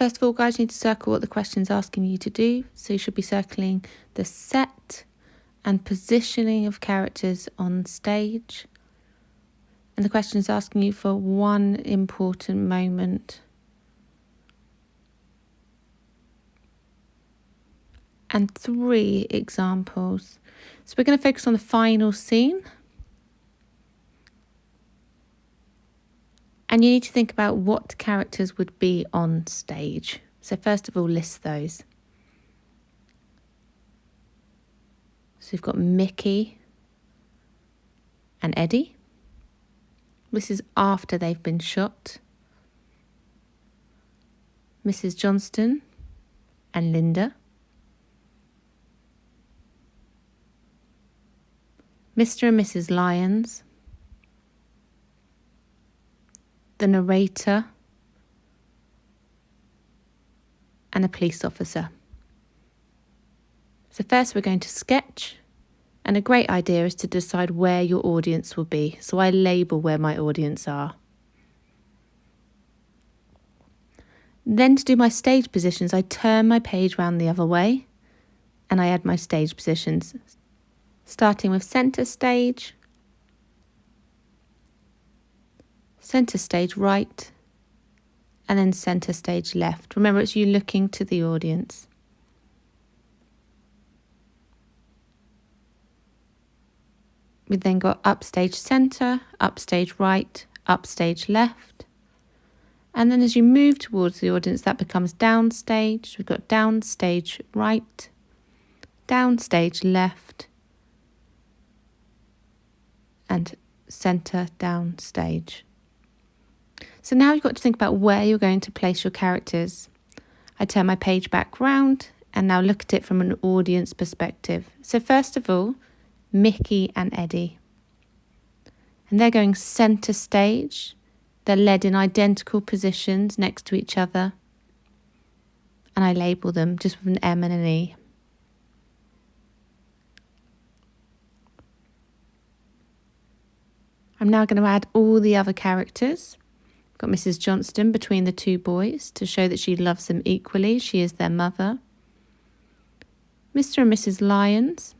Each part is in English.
first of all, guys, you need to circle what the question's asking you to do. So you should be circling the set and positioning of characters on stage. And the question is asking you for one important moment. And 3 examples. So we're going to focus on the final scene. And you need to think about what characters would be on stage. So first of all, list those. So we've got Mickey and Eddie. This is after they've been shot. Mrs. Johnston and Linda. Mr. and Mrs. Lyons. The narrator. And a police officer. So first we're going to sketch. And a great idea is to decide where your audience will be. So I label where my audience are. Then to do my stage positions, I turn my page round the other way and I add my stage positions. Starting with centre stage right, and then centre stage left. Remember, it's you looking to the audience. We've then got upstage centre, upstage right, upstage left. And then as you move towards the audience, that becomes downstage. We've got downstage right, downstage left, and centre downstage. So now you've got to think about where you're going to place your characters. I turn my page back round and now look at it from an audience perspective. So first of all, Mickey and Eddie. And they're going centre stage. They're led in identical positions next to each other. And I label them just with an M and an E. I'm now going to add all the other characters. Got Mrs. Johnston between the 2 boys to show that she loves them equally. She is their mother. Mr. and Mrs. Lyons,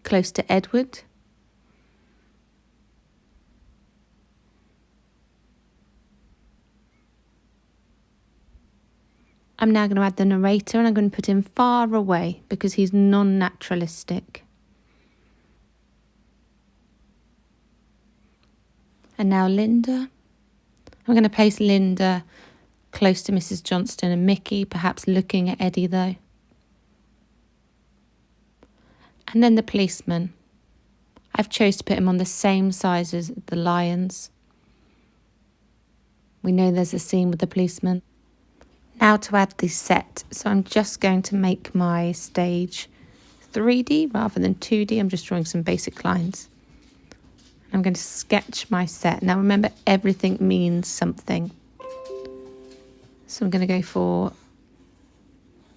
close to Edward. I'm now going to add the narrator and I'm going to put him far away because he's non-naturalistic. And now Linda. I'm going to place Linda close to Mrs. Johnston and Mickey, perhaps looking at Eddie though. And then the policeman. I've chosen to put him on the same size as the Lions. We know there's a scene with the policeman. Now to add the set. So I'm just going to make my stage 3D rather than 2D. I'm just drawing some basic lines. I'm going to sketch my set. Now remember, everything means something. So I'm going to go for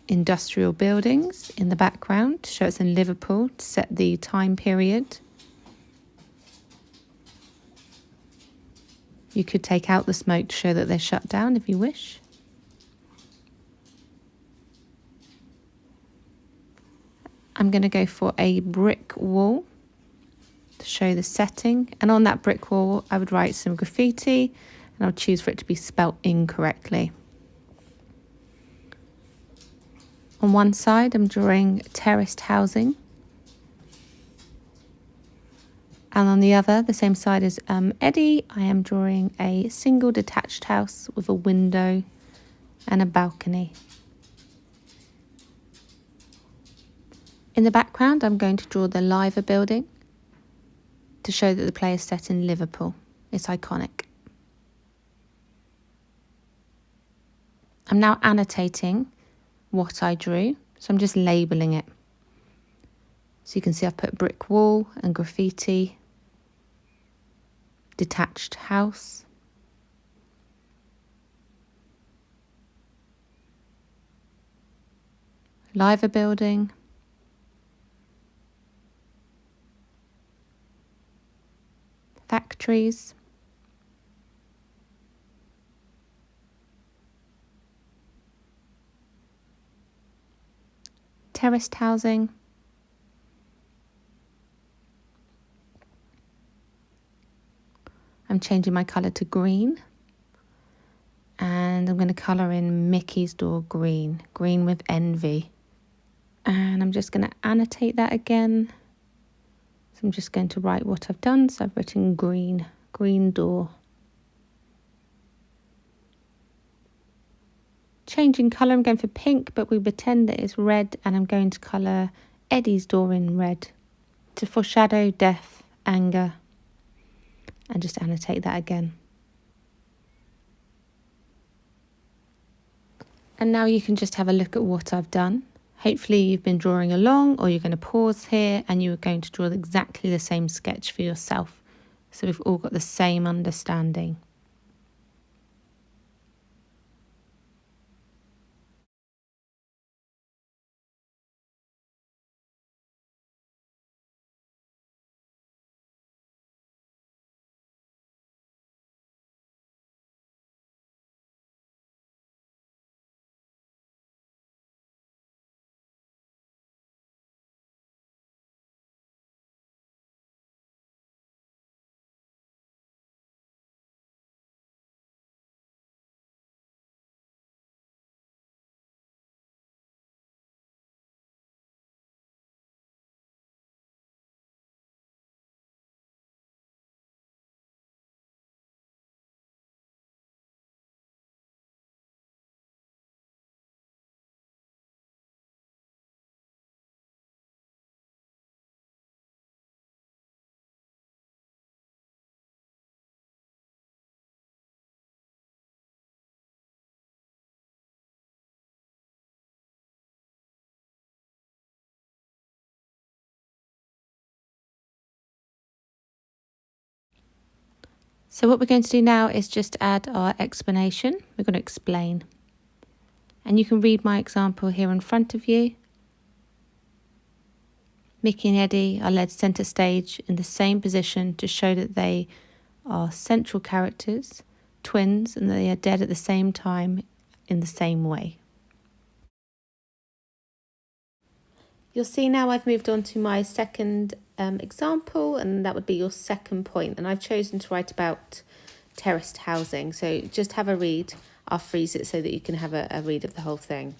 industrial buildings in the background to show it's in Liverpool to set the time period. You could take out the smoke to show that they're shut down if you wish. I'm going to go for a brick wall to show the setting, and on that brick wall I would write some graffiti and I'll choose for it to be spelt incorrectly. On one side I'm drawing terraced housing, and on the other, the same side as Eddie, I am drawing a single detached house with a window and a balcony. In the background I'm going to draw the Liver building to show that the play is set in Liverpool. It's iconic. I'm now annotating what I drew, so I'm just labelling it. So you can see I've put brick wall and graffiti, detached house, Liver building, factories, terraced housing. I'm changing my colour to green. And I'm going to colour in Mickey's door green, green with envy. And I'm just going to annotate that again. So I'm just going to write what I've done. So I've written green, green door. Changing colour, I'm going for pink, but we pretend that it's red, and I'm going to colour Eddie's door in red to foreshadow death, anger, and just annotate that again. And now you can just have a look at what I've done. Hopefully you've been drawing along, or you're going to pause here and you're going to draw exactly the same sketch for yourself. So we've all got the same understanding. So what we're going to do now is just add our explanation. We're going to explain. And you can read my example here in front of you. Mickey and Eddie are led centre stage in the same position to show that they are central characters, twins, and they are dead at the same time in the same way. You'll see now I've moved on to my second example, and that would be your second point. And I've chosen to write about terraced housing. So just have a read. I'll freeze it so that you can have a read of the whole thing.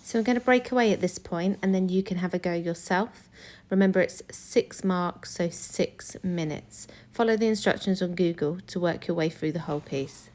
So I'm going to break away at this point, and then you can have a go yourself. Remember, it's 6 marks, so 6 minutes. Follow the instructions on Google to work your way through the whole piece.